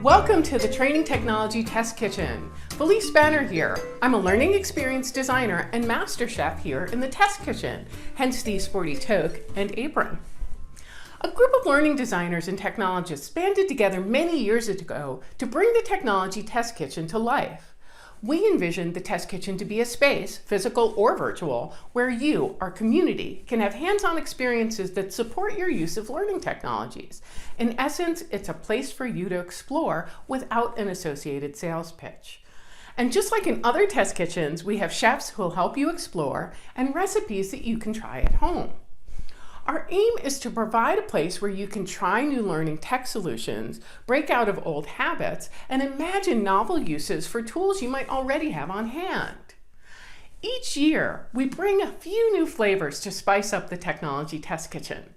Welcome to the Training Technology Test Kitchen. Felice Banner here. I'm a learning experience designer and master chef here in the test kitchen, hence the sporty toque and apron. A group of learning designers and technologists banded together many years ago to bring the technology test kitchen to life. We envisioned the test kitchen to be a space, physical or virtual, where you, our community, can have hands-on experiences that support your use of learning technologies. In essence, it's a place for you to explore without an associated sales pitch. And just like in other test kitchens, we have chefs who will help you explore and recipes that you can try at home. Our aim is to provide a place where you can try new learning tech solutions, break out of old habits, and imagine novel uses for tools you might already have on hand. Each year, we bring a few new flavors to spice up the technology test kitchen.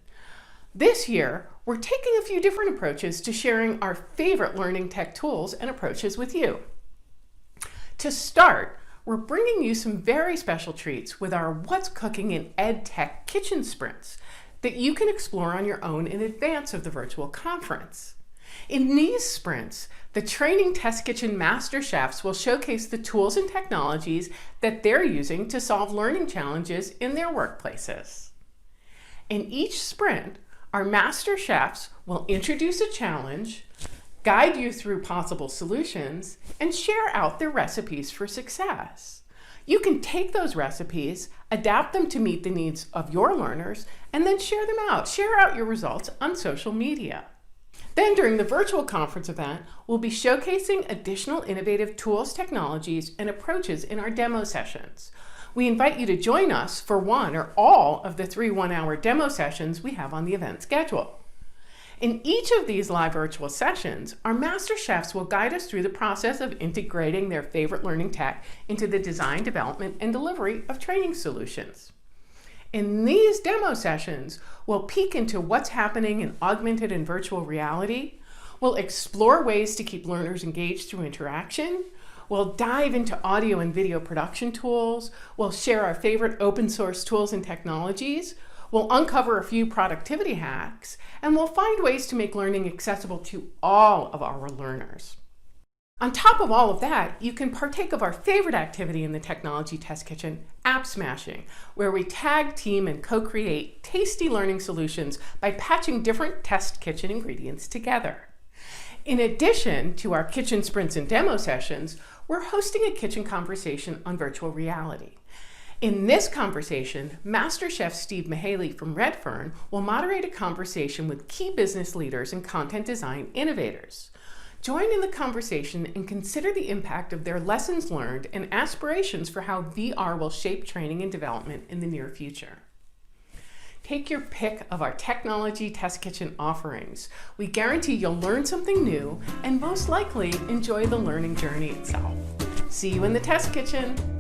This year, we're taking a few different approaches to sharing our favorite learning tech tools and approaches with you. To start, we're bringing you some very special treats with our What's Cooking in EdTech kitchen sprints that you can explore on your own in advance of the virtual conference. In these sprints, the Training Test Kitchen Master Chefs will showcase the tools and technologies that they're using to solve learning challenges in their workplaces. In each sprint, our Master Chefs will introduce a challenge, guide you through possible solutions, and share out their recipes for success. You can take those recipes, adapt them to meet the needs of your learners, and then share them out. Share out your results on social media. Then during the virtual conference event, we'll be showcasing additional innovative tools, technologies, and approaches in our demo sessions. We invite you to join us for one or all of the 3 one-hour demo sessions we have on the event schedule. In each of these live virtual sessions, our master chefs will guide us through the process of integrating their favorite learning tech into the design, development, and delivery of training solutions. In these demo sessions, we'll peek into what's happening in augmented and virtual reality. We'll explore ways to keep learners engaged through interaction. We'll dive into audio and video production tools. We'll share our favorite open source tools and technologies. We'll uncover a few productivity hacks, and we'll find ways to make learning accessible to all of our learners. On top of all of that, you can partake of our favorite activity in the Technology Test Kitchen, App Smashing, where we tag, team, and co-create tasty learning solutions by patching different test kitchen ingredients together. In addition to our kitchen sprints and demo sessions, we're hosting a kitchen conversation on virtual reality. In this conversation, Master Chef Steve Mahaley from Redfern will moderate a conversation with key business leaders and content design innovators. Join in the conversation and consider the impact of their lessons learned and aspirations for how VR will shape training and development in the near future. Take your pick of our Technology Test Kitchen offerings. We guarantee you'll learn something new and most likely enjoy the learning journey itself. See you in the test kitchen.